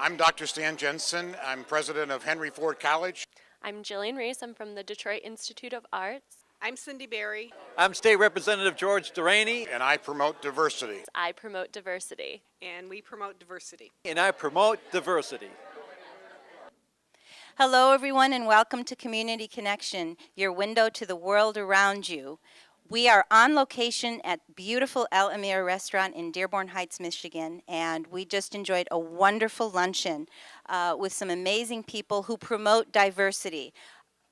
I'm Dr. Stan Jensen. I'm president of Henry Ford College. I'm Jillian Reese. I'm from the Detroit Institute of Arts. I'm Cindy Berry. I'm State Representative George Deraney. And I promote diversity. I promote diversity. And we promote diversity. And I promote diversity. Hello, everyone, and welcome to Community Connection, your window to the world around you. We are on location at beautiful El Amir restaurant in Dearborn Heights, Michigan, and we just enjoyed a wonderful luncheon with some amazing people who promote diversity.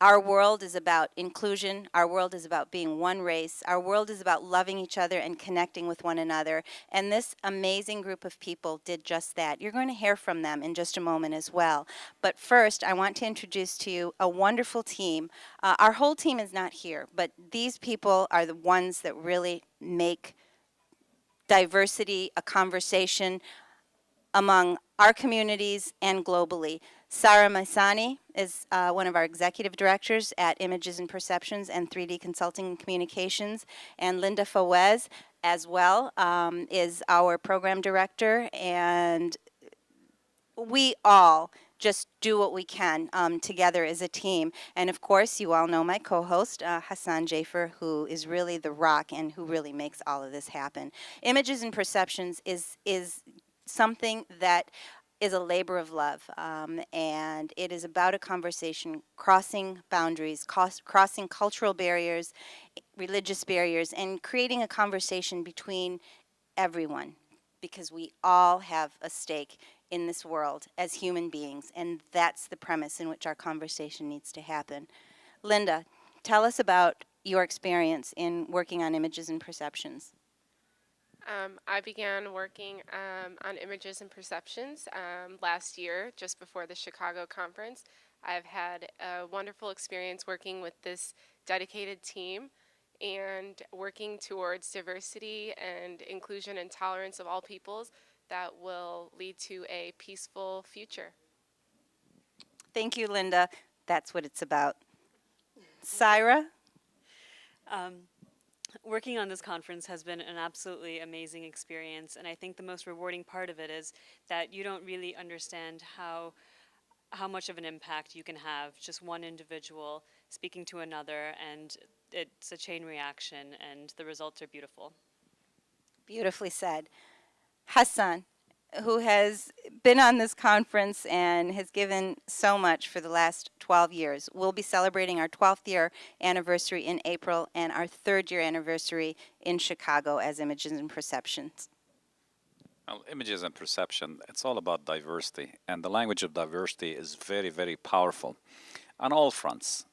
Our world is about inclusion. Our world is about being one race. Our world is about loving each other and connecting with one another. And this amazing group of people did just that. You're going to hear from them in just a moment as well. But first, I want to introduce to you a wonderful team. Our whole team is not here, but these people are the ones that really make diversity a conversation among our communities and globally. Sarah Maisani is one of our executive directors at Images and Perceptions and 3D Consulting and Communications, and Linda Fawez as well is our program director, and we all just do what we can together as a team. And of course, you all know my co-host, Hassan Jaafar, who is really the rock and who really makes all of this happen. Images and Perceptions is something that is a labor of love, and it is about a conversation crossing boundaries, crossing cultural barriers, religious barriers, and creating a conversation between everyone, because we all have a stake in this world as human beings, and that's the premise in which our conversation needs to happen. Linda, tell us about your experience in working on Images and Perceptions. I began working on Images and Perceptions last year, just before the Chicago conference. I've had a wonderful experience working with this dedicated team and working towards diversity and inclusion and tolerance of all peoples that will lead to a peaceful future. Thank you, Linda. That's what it's about. Syra? Working on this conference has been an absolutely amazing experience, and I think the most rewarding part of it is that you don't really understand how much of an impact you can have, just one individual speaking to another, and it's a chain reaction, and the results are beautiful. Beautifully said. Hassan, who has been on this conference and has given so much for the last 12 years. We'll be celebrating our 12th year anniversary in April and our 3rd year anniversary in Chicago as Images and Perceptions. Well, Images and Perception, it's all about diversity, and the language of diversity is very, very powerful on all fronts.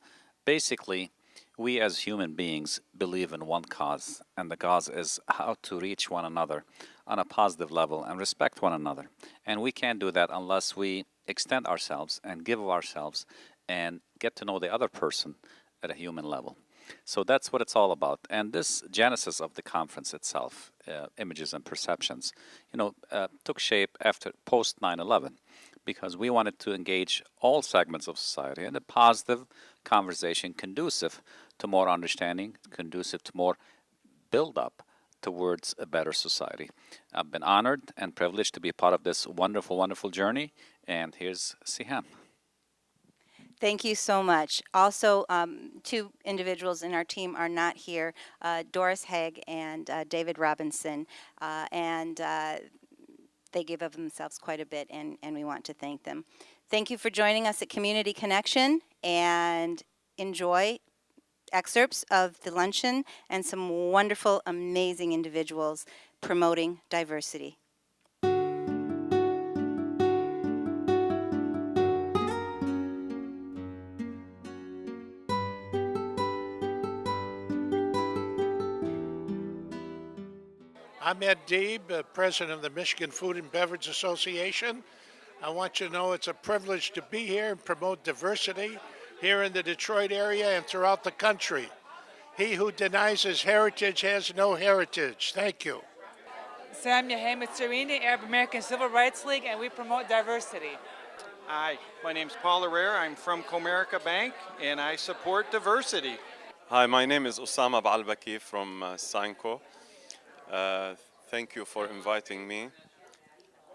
Basically, we as human beings believe in one cause, and the cause is how to reach one another on a positive level and respect one another. And we can't do that unless we extend ourselves and give of ourselves and get to know the other person at a human level. So that's what it's all about. And this genesis of the conference itself, Images and Perceptions, took shape after post 9/11, because we wanted to engage all segments of society in a positive conversation conducive to more understanding, conducive to more build-up towards a better society. I've been honored and privileged to be part of this wonderful, wonderful journey, and here's Siham. Thank you so much. Also, 2 individuals in our team are not here, Doris Haig and David Robinson, and they give of themselves quite a bit, and we want to thank them. Thank you for joining us at Community Connection, and enjoy excerpts of the luncheon and some wonderful, amazing individuals promoting diversity. I'm Ed Deeb, president of the Michigan Food and Beverage Association. I want you to know it's a privilege to be here and promote diversity here in the Detroit area and throughout the country. He who denies his heritage has no heritage. Thank you. Sam Yahamed Serini, Arab American Civil Rights League, and we promote diversity. Hi, my name's Paul Herrera. I'm from Comerica Bank, and I support diversity. Hi, my name is Osama Balbaki from Sanko. Thank you for inviting me.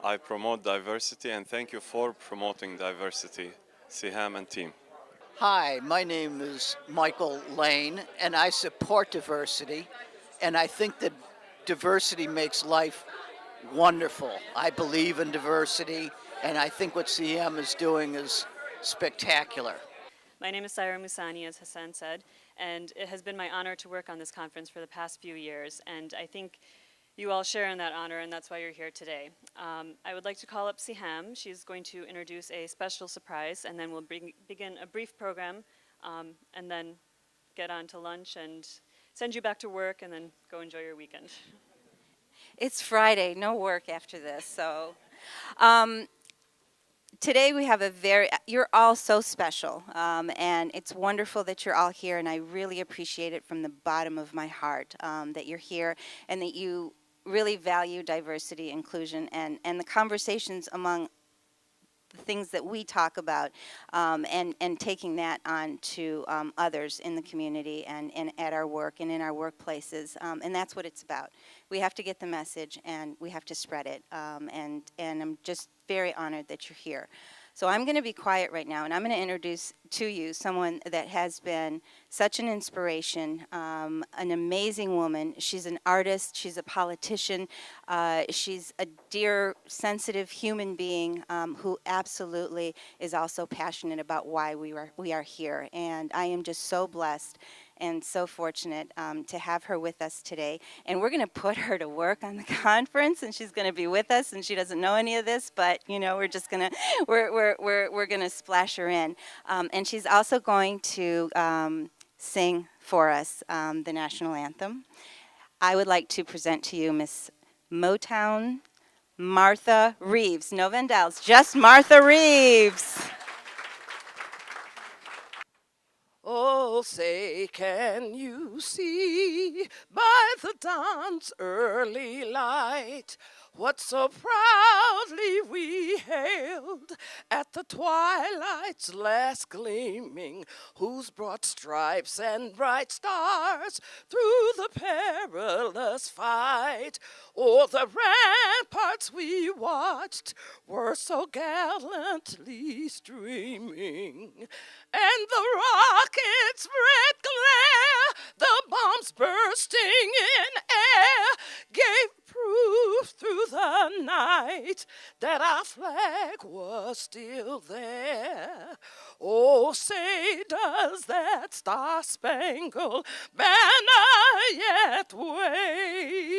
I promote diversity, and thank you for promoting diversity, Siham and team. Hi, my name is Michael Lane, and I support diversity, and I think that diversity makes life wonderful. I believe in diversity, and I think what CM is doing is spectacular. My name is Saira Musani, as Hassan said, and it has been my honor to work on this conference for the past few years, and I think you all share in that honor, and that's why you're here today. I would like to call up Siham. She's going to introduce a special surprise, and then we'll begin a brief program, and then get on to lunch and send you back to work, and then go enjoy your weekend. It's Friday, no work after this, so. Today we have you're all so special, and it's wonderful that you're all here, and I really appreciate it from the bottom of my heart that you're here and that you really value diversity, inclusion, and the conversations among the things that we talk about, and taking that on to others in the community and at our work and in our workplaces, and that's what it's about. We have to get the message and we have to spread it, and I'm just very honored that you're here. So I'm going to be quiet right now, and I'm going to introduce to you someone that has been such an inspiration, an amazing woman. She's an artist, she's a politician, she's a dear, sensitive human being who absolutely is also passionate about why we are here. And I am just so blessed and so fortunate to have her with us today. And we're going to put her to work on the conference, and she's going to be with us, and she doesn't know any of this, but you know, we're just going to we're going to splash her in. And she's also going to sing for us the national anthem. I would like to present to you Miss Motown Martha Reeves. No Vandals, just Martha Reeves. Oh, say, can you see by the dawn's early light what so proudly we hailed at the twilight's last gleaming, whose broad stripes and bright stars through the perilous fight o'er the ramparts we watched were so gallantly streaming, and the rocket's red glare, the bombs bursting in air, gave proof through the night that our flag was still there. Oh, say, does that star-spangled banner yet wave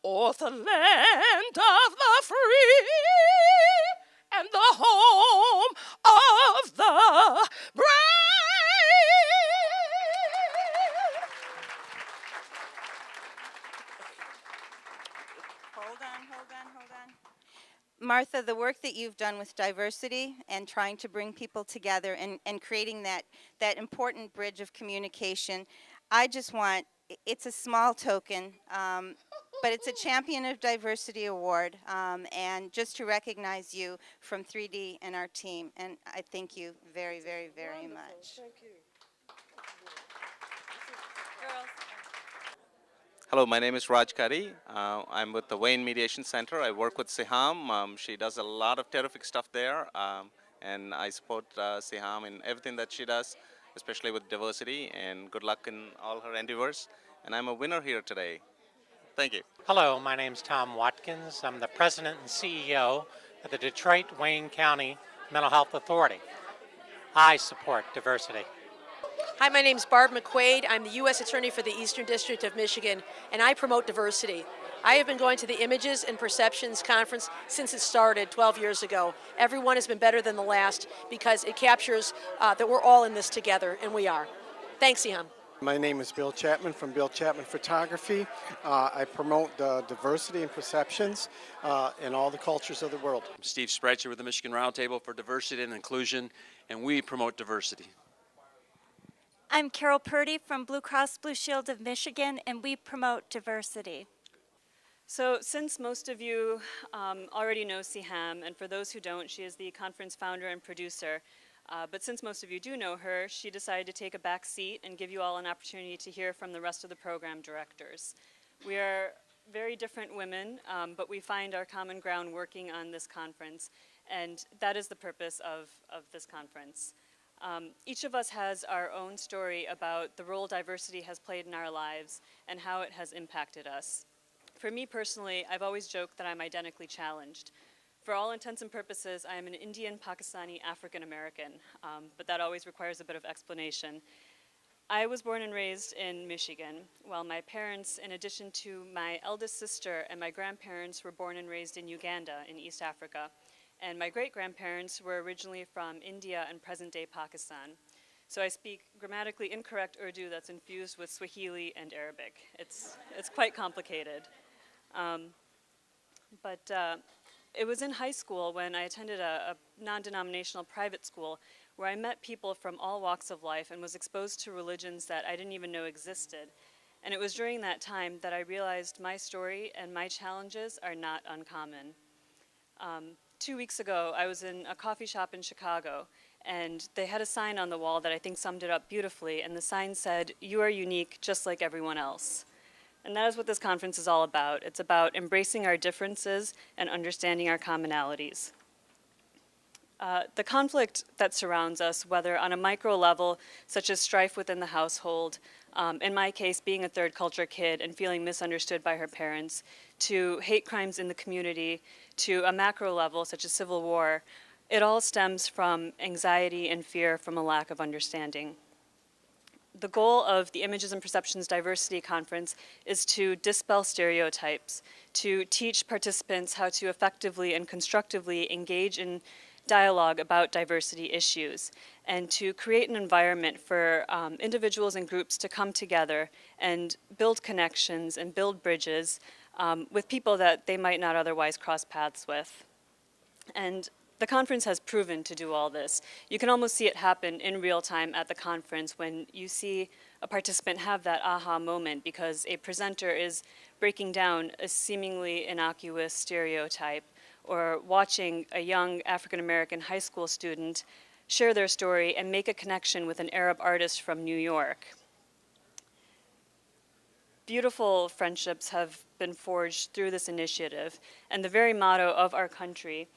o'er the land of the free and the home of the brave? Hold on. Martha, the work that you've done with diversity and trying to bring people together and creating that important bridge of communication, I just want, it's a small token, but it's a Champion of Diversity Award, and just to recognize you from 3D and our team, and I thank you very, very, very much. Thank you. Girls. Hello, my name is Raj Kari. I'm with the Wayne Mediation Center. I work with Siham. She does a lot of terrific stuff there, and I support Siham in everything that she does, especially with diversity, and good luck in all her endeavors. And I'm a winner here today. Thank you. Hello, my name's Tom Watkins. I'm the president and CEO of the Detroit-Wayne County Mental Health Authority. I support diversity. Hi, my name's Barb McQuaid. I'm the U.S. Attorney for the Eastern District of Michigan, and I promote diversity. I have been going to the Images and Perceptions Conference since it started 12 years ago. Every one has been better than the last because it captures that we're all in this together, and we are. Thanks, Siham. My name is Bill Chapman from Bill Chapman Photography. I promote diversity and perceptions in all the cultures of the world. I'm Steve Sprecher with the Michigan Roundtable for Diversity and Inclusion, and we promote diversity. I'm Carol Purdy from Blue Cross Blue Shield of Michigan, and we promote diversity. So since most of you already know Siham, and for those who don't, she is the conference founder and producer, but since most of you do know her, she decided to take a back seat and give you all an opportunity to hear from the rest of the program directors. We are very different women, but we find our common ground working on this conference, and that is the purpose of this conference. Each of us has our own story about the role diversity has played in our lives and how it has impacted us. For me personally, I've always joked that I'm identically challenged. For all intents and purposes, I am an Indian, Pakistani, African American, but that always requires a bit of explanation. I was born and raised in Michigan, while my parents, in addition to my eldest sister and my grandparents, were born and raised in Uganda in East Africa. And my great-grandparents were originally from India and present-day Pakistan. So I speak grammatically incorrect Urdu that's infused with Swahili and Arabic. It's quite complicated. It was in high school when I attended a non-denominational private school where I met people from all walks of life and was exposed to religions that I didn't even know existed. And it was during that time that I realized my story and my challenges are not uncommon. 2 weeks ago, I was in a coffee shop in Chicago, and they had a sign on the wall that I think summed it up beautifully, and the sign said, "You are unique just like everyone else." And that is what this conference is all about. It's about embracing our differences and understanding our commonalities. The conflict that surrounds us, whether on a micro level, such as strife within the household, in my case, being a third culture kid and feeling misunderstood by her parents, to hate crimes in the community, to a macro level, such as civil war, it all stems from anxiety and fear from a lack of understanding. The goal of the Images and Perceptions Diversity Conference is to dispel stereotypes, to teach participants how to effectively and constructively engage in dialogue about diversity issues, and to create an environment for individuals and groups to come together and build connections and build bridges with people that they might not otherwise cross paths with. And the conference has proven to do all this. You can almost see it happen in real time at the conference when you see a participant have that aha moment because a presenter is breaking down a seemingly innocuous stereotype, or watching a young African-American high school student share their story and make a connection with an Arab artist from New York. Beautiful friendships have been forged through this initiative, and the very motto of our country,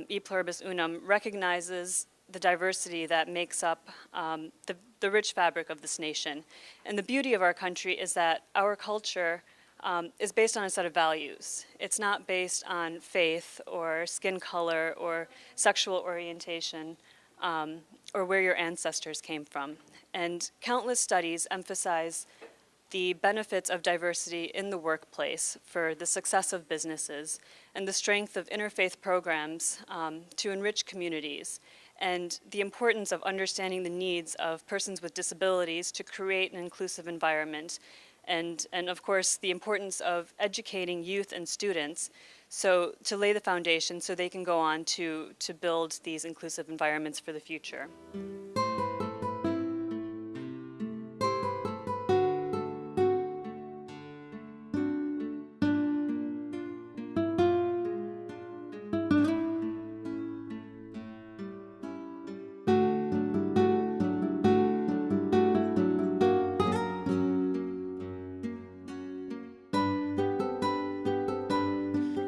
E Pluribus Unum, recognizes the diversity that makes up the rich fabric of this nation. And the beauty of our country is that our culture is based on a set of values. It's not based on faith or skin color or sexual orientation or where your ancestors came from. And countless studies emphasize the benefits of diversity in the workplace for the success of businesses and the strength of interfaith programs to enrich communities, and the importance of understanding the needs of persons with disabilities to create an inclusive environment, and of course the importance of educating youth and students so to lay the foundation so they can go on to build these inclusive environments for the future.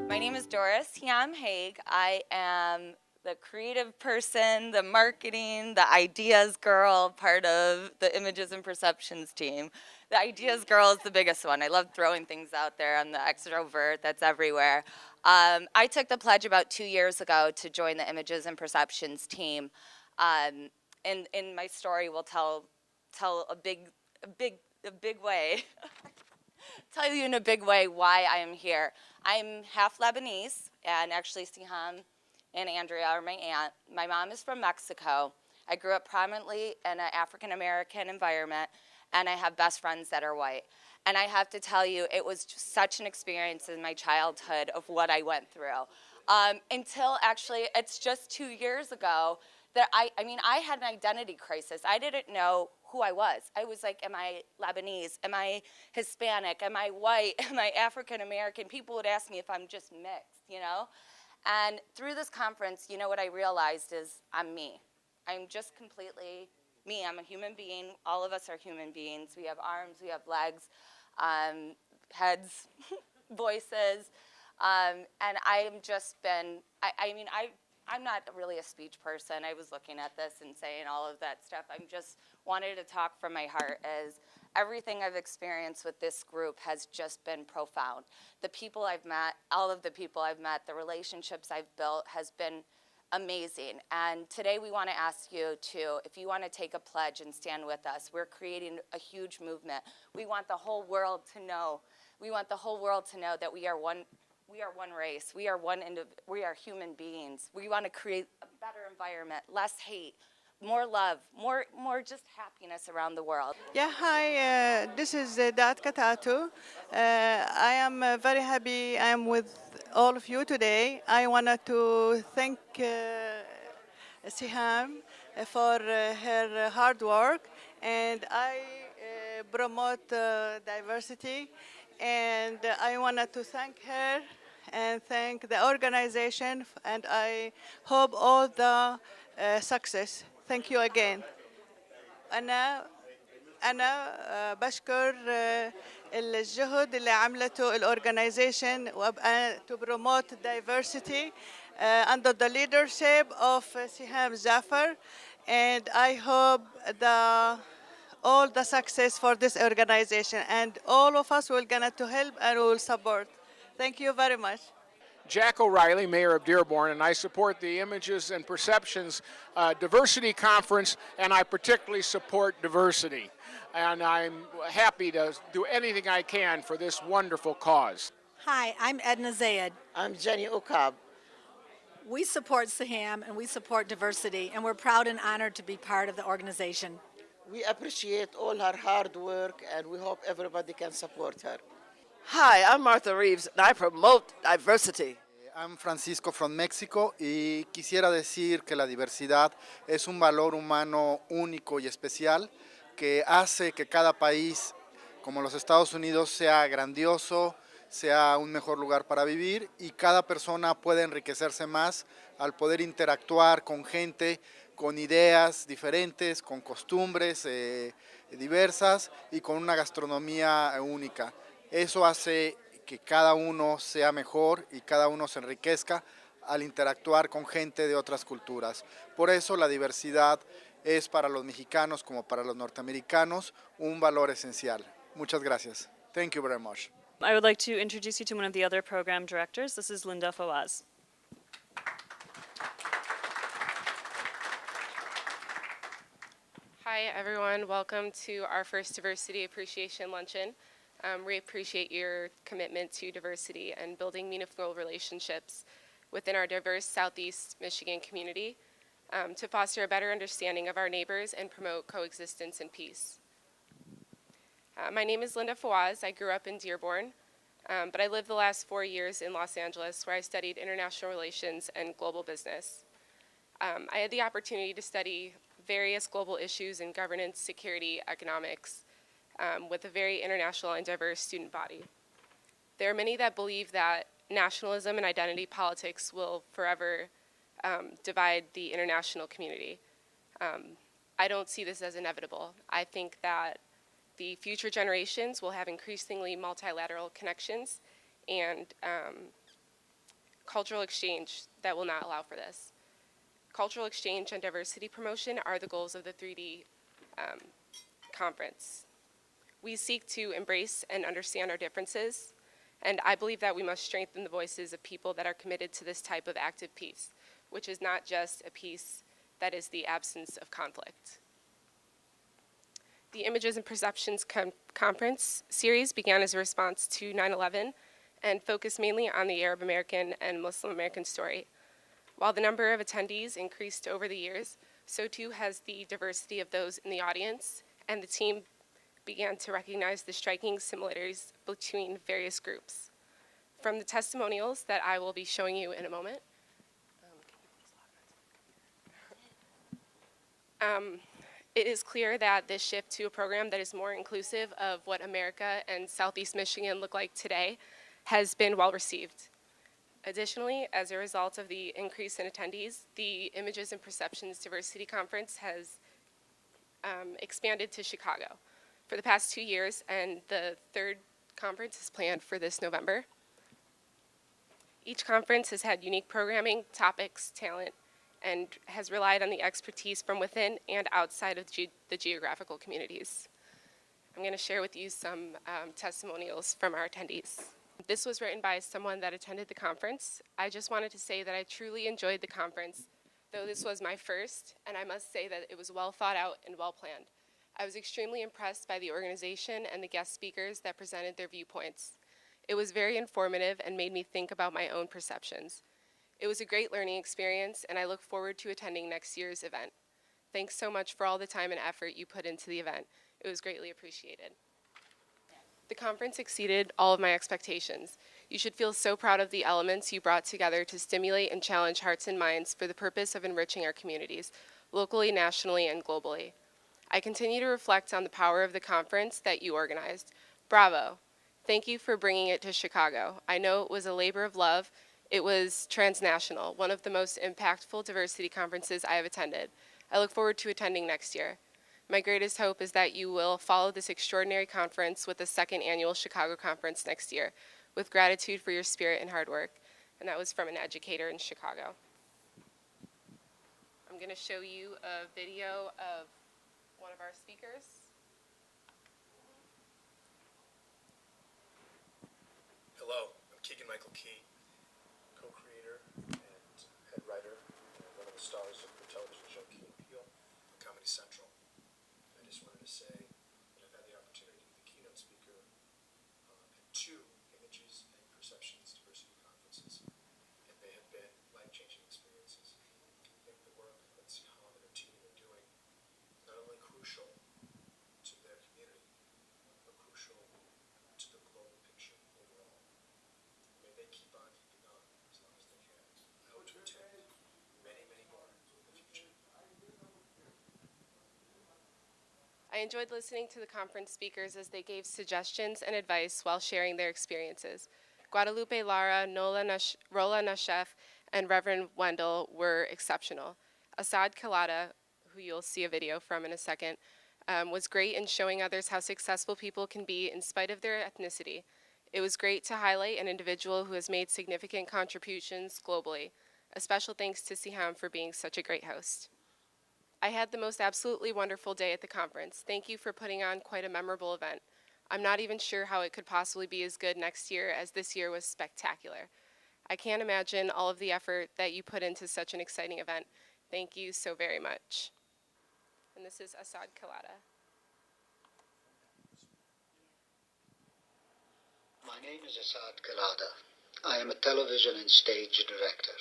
My name is Siham Awada. I am the creative person, the marketing, the ideas girl, part of the Images and Perceptions team. The ideas girl is the biggest one. I love throwing things out there. I'm the extrovert that's everywhere. I took the pledge about 2 years ago to join the Images and Perceptions team. In my story, we'll tell a big way. Tell you in a big way why I am here. I'm half Lebanese, and actually Siham and Andrea are my aunt. My mom is from Mexico. I grew up prominently in an African-American environment, and I have best friends that are white. And I have to tell you, it was just such an experience in my childhood of what I went through. Until actually, it's just 2 years ago that I had an identity crisis. I didn't know who I was. I was like, am I Lebanese? Am I Hispanic? Am I white? Am I African American? People would ask me if I'm just mixed, you know? And through this conference, you know what I realized is I'm me. I'm just completely me. I'm a human being. All of us are human beings. We have arms, we have legs, heads, voices. And I'm just been, I'm not really a speech person. I was looking at this and saying all of that stuff. I'm just wanted to talk from my heart as everything I've experienced with this group has just been profound. The people I've met, all of the people I've met, the relationships I've built has been amazing. And today we want to ask you to, if you want to take a pledge and stand with us, we're creating a huge movement. We want the whole world to know. We want the whole world to know that we are one race. We are human beings. We want to create a better environment, less hate, more love, more just happiness around the world. Yeah, hi, this is Dat Katatu. I am very happy I am with all of you today. I wanted to thank Siham for her hard work, and I promote diversity, and I wanted to thank her and thank the organization, and I hope all the success. Thank you again. أنا بشكر الجهد اللي عملته الأورجنايزيشن to promote diversity under the leadership of Siham Jaafar, and I hope all the success for this organization, and all of us will gonna to help and will support. Thank you very much. Jack O'Reilly, Mayor of Dearborn, and I support the Images and Perceptions Diversity Conference, and I particularly support diversity. And I'm happy to do anything I can for this wonderful cause. Hi, I'm Edna Zayed. I'm Jenny Okab. We support Siham and we support diversity, and we're proud and honored to be part of the organization. We appreciate all her hard work, and we hope everybody can support her. Hi, I'm Martha Reeves, and I promote diversity. I'm Francisco from Mexico, y quisiera decir que la diversidad es un valor humano único y especial que hace que cada país, como los Estados Unidos, sea grandioso, sea un mejor lugar para vivir, y cada persona puede enriquecerse más al poder interactuar con gente con ideas diferentes, con costumbres diversas y con una gastronomía única. Eso hace que cada uno sea mejor y cada uno se enriquezca al interactuar con gente de otras culturas. Por eso la diversidad es para los mexicanos como para los norteamericanos un valor esencial. Muchas gracias. Thank you very much. I would like to introduce you to one of the other program directors. This is Linda Fawaz. Hi, everyone. Welcome to our first Diversity Appreciation Luncheon. We appreciate your commitment to diversity and building meaningful relationships within our diverse Southeast Michigan community to foster a better understanding of our neighbors and promote coexistence and peace. My name is Linda Fawaz. I grew up in Dearborn, but I lived the last 4 years in Los Angeles, where I studied international relations and global business. I had the opportunity to study various global issues in governance, security, economics, with a very international and diverse student body. There are many that believe that nationalism and identity politics will forever divide the international community. I don't see this as inevitable. I think that the future generations will have increasingly multilateral connections and cultural exchange that will not allow for this. Cultural exchange and diversity promotion are the goals of the 3D conference. We seek to embrace and understand our differences, and I believe that we must strengthen the voices of people that are committed to this type of active peace, which is not just a peace that is the absence of conflict. The Images and Perceptions Conference series began as a response to 9/11 and focused mainly on the Arab American and Muslim American story. While the number of attendees increased over the years, so too has the diversity of those in the audience, and the team began to recognize the striking similarities between various groups. From the testimonials that I will be showing you in a moment, it is clear that this shift to a program that is more inclusive of what America and Southeast Michigan look like today has been well received. Additionally, as a result of the increase in attendees, the Images and Perceptions Diversity Conference has expanded to Chicago for the past 2 years, and the third conference is planned for this November. Each conference has had unique programming, topics, talent, and has relied on the expertise from within and outside of the geographical communities. I'm going to share with you some testimonials from our attendees. This was written by someone that attended the conference. I just wanted to say that I truly enjoyed the conference, though this was my first, and I must say that it was well thought out and well planned. I was extremely impressed by the organization and the guest speakers that presented their viewpoints. It was very informative and made me think about my own perceptions. It was a great learning experience, and I look forward to attending next year's event. Thanks so much for all the time and effort you put into the event. It was greatly appreciated. The conference exceeded all of my expectations. You should feel so proud of the elements you brought together to stimulate and challenge hearts and minds for the purpose of enriching our communities, locally, nationally, and globally. I continue to reflect on the power of the conference that you organized. Bravo. Thank you for bringing it to Chicago. I know it was a labor of love. It was transnational, one of the most impactful diversity conferences I have attended. I look forward to attending next year. My greatest hope is that you will follow this extraordinary conference with the second annual Chicago conference next year, with gratitude for your spirit and hard work. And that was from an educator in Chicago. I'm going to show you a video of one of our speakers. Hello, I'm Keegan Michael Key, co-creator and head writer, and one of the stars of the television show Key and Peele on Comedy Central. I just wanted to say that I've had the opportunity to be the keynote speaker at 2 Images and Perceptions diversity conferences, and they have been life-changing experiences. I think the work that Siham and her team are doing is not only crucial to their community, but crucial to the global picture overall. May they keep on keeping on as long as they can. I hope to attend many, many more in the future. I enjoyed listening to the conference speakers as they gave suggestions and advice while sharing their experiences. Guadalupe Lara, Rola Nashef, and Reverend Wendell were exceptional. Assad Kalada, who you'll see a video from in a second, was great in showing others how successful people can be in spite of their ethnicity. It was great to highlight an individual who has made significant contributions globally. A special thanks to Siham for being such a great host. I had the most absolutely wonderful day at the conference. Thank you for putting on quite a memorable event. I'm not even sure how it could possibly be as good next year, as this year was spectacular. I can't imagine all of the effort that you put into such an exciting event. Thank you so very much. And this is Assad Kalada. My name is Assad Kalada. I am a television and stage director.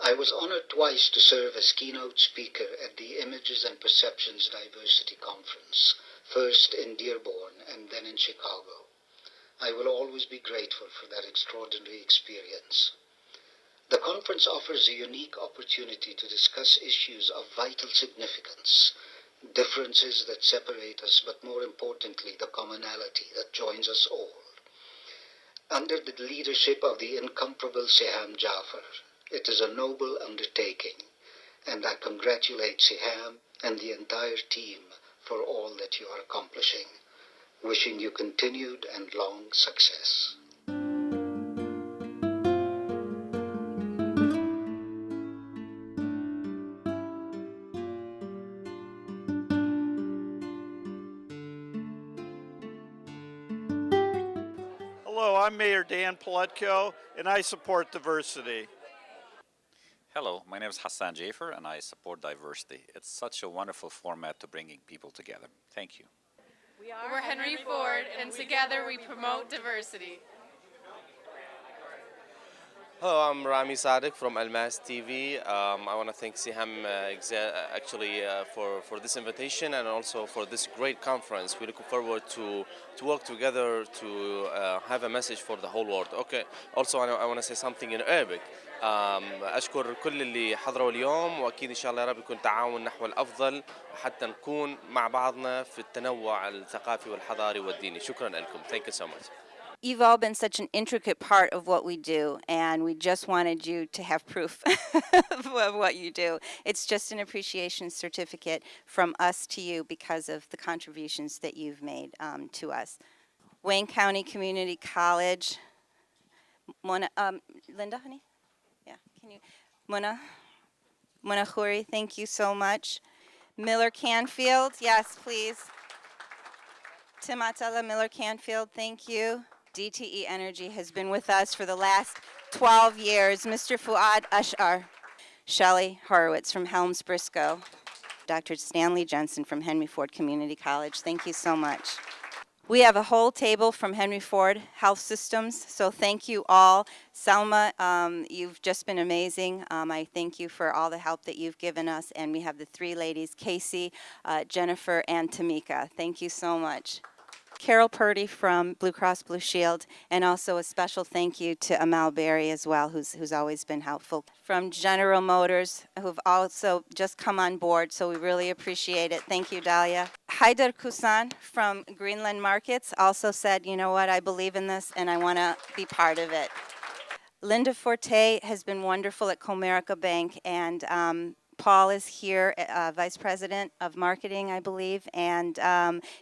I was honored twice to serve as keynote speaker at the Images and Perceptions Diversity Conference, first in Dearborn and then in Chicago. I will always be grateful for that extraordinary experience. The conference offers a unique opportunity to discuss issues of vital significance, differences that separate us, but more importantly, the commonality that joins us all. Under the leadership of the incomparable Siham Jaafar, it is a noble undertaking, and I congratulate Siham and the entire team for all that you are accomplishing. Wishing you continued and long success. Hello, I'm Mayor Dan Paletko, and I support diversity. Hello, my name is Hassan Jaafar, and I support diversity. It's such a wonderful format to bringing people together. Thank you. We're Henry Ford, and together we promote diversity. Hello, I'm Rami Sadiq from Almas TV. I want to thank Siham for this invitation and also for this great conference. We're looking forward to work together to have a message for the whole world. Okay. Also, I want to say something in Arabic. أشكر كل اللي حضروا اليوم وأكيد إن شاء الله يا رب يكون تعاون نحو الأفضل حتى نكون مع بعضنا في التنوع الثقافي والحضاري والديني. شكرا لكم. Thank you so much. You've all been such an intricate part of what we do, and we just wanted you to have proof of what you do. It's just an appreciation certificate from us to you because of the contributions that you've made to us. Wayne County Community College, Mona, Linda, honey? Yeah, can you? Mona Khoury, thank you so much. Miller Canfield, yes, please. Tim Atala, Miller Canfield, thank you. DTE Energy has been with us for the last 12 years. Mr. Fuad Ashar. Shelley Horowitz from Helms Briscoe. Dr. Stanley Jensen from Henry Ford Community College, thank you so much. We have a whole table from Henry Ford Health Systems, so thank you all. Selma, you've just been amazing. I thank you for all the help that you've given us. And we have the three ladies, Casey, Jennifer, and Tamika. Thank you so much. Carol Purdy from Blue Cross Blue Shield, and also a special thank you to Amal Berry as well, who's always been helpful. From General Motors, who've also just come on board, so we really appreciate it. Thank you, Dahlia. Haider Kusan from Greenland Markets also said, you know what, I believe in this and I want to be part of it. Linda Forte has been wonderful at Comerica Bank, and Paul is here, Vice President of Marketing, I believe, and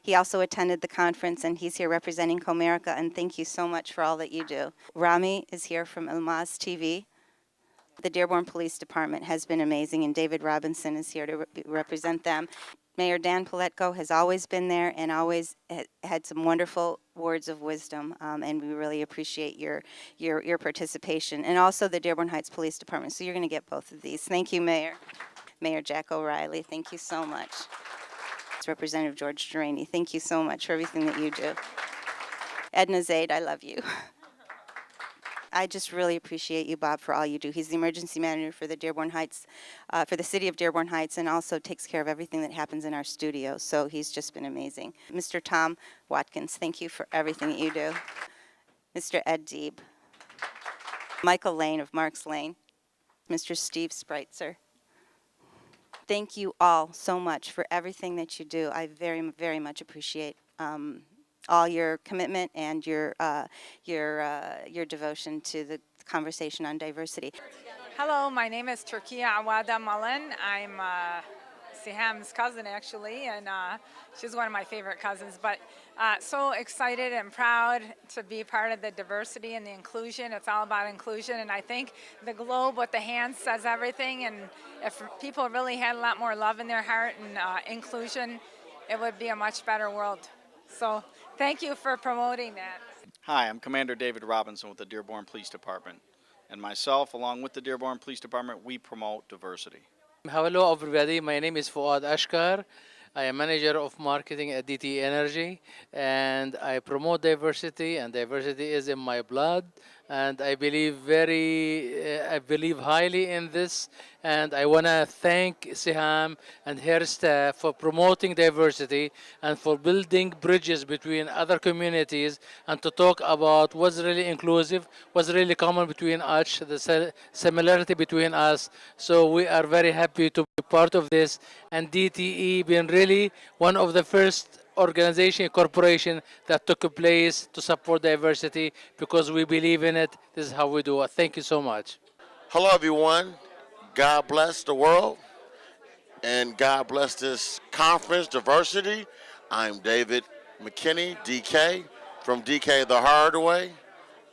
he also attended the conference, and he's here representing Comerica, and thank you so much for all that you do. Rami is here from Ilmaz TV. The Dearborn Police Department has been amazing, and David Robinson is here to represent them. Mayor Dan Paletko has always been there and always had some wonderful words of wisdom, and we really appreciate your participation. And also the Dearborn Heights Police Department, so you're going to get both of these. Thank you, Mayor. Mayor Jack O'Reilly, thank you so much. Representative George Duraney, thank you so much for everything that you do. Edna Zaid, I love you. I just really appreciate you, Bob, for all you do. He's the emergency manager for the Dearborn Heights, for the city of Dearborn Heights, and also takes care of everything that happens in our studio. So he's just been amazing. Mr. Tom Watkins, thank you for everything that you do. Mr. Ed Deeb. Michael Lane of Marks Lane. Mr. Steve Spreitzer. Thank you all so much for everything that you do. I very, very much appreciate all your commitment and your devotion to the conversation on diversity. Hello, my name is Turkiya Awada Malin. I'm Siham's cousin, actually, and she's one of my favorite cousins. But so excited and proud to be part of the diversity and the inclusion. It's all about inclusion, and I think the globe with the hands says everything. And if people really had a lot more love in their heart and inclusion, it would be a much better world. So thank you for promoting that. Hi, I'm Commander David Robinson with the Dearborn Police Department. And myself, along with the Dearborn Police Department, we promote diversity. Hello everybody, my name is Fuad Ashkar. I am manager of marketing at DTE Energy, and I promote diversity, and diversity is in my blood, and I believe highly in this, and I want to thank Siham and her staff for promoting diversity and for building bridges between other communities and to talk about what's really inclusive, what's really common between us, the similarity between us. So we are very happy to be part of this, and DTE being really one of the first corporation that took place to support diversity, because we believe in it. This is how we do it. Thank you so much. Hello everyone. God bless the world and God bless this conference, Diversity. I'm David McKinney, DK, from DK the Hard Way.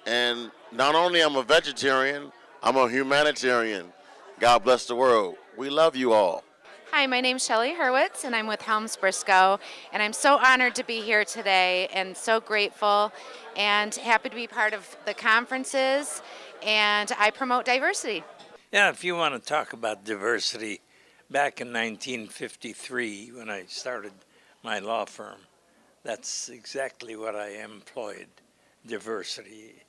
And not only am I a vegetarian, I'm a humanitarian. God bless the world. We love you all. Hi, my name's Shelley Hurwitz, and I'm with Helms Briscoe, and I'm so honored to be here today and so grateful and happy to be part of the conferences, and I promote diversity. Yeah, if you want to talk about diversity, back in 1953 when I started my law firm, that's exactly what I employed, diversity.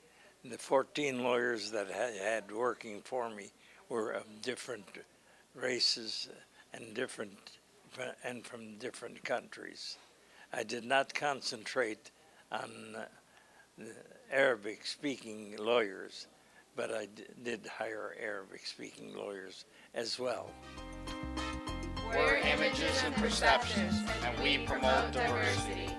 The 14 lawyers that I had working for me were of different races and from different countries. I did not concentrate on Arabic-speaking lawyers, but I did hire Arabic-speaking lawyers as well. We're Images and Perceptions, and we promote diversity.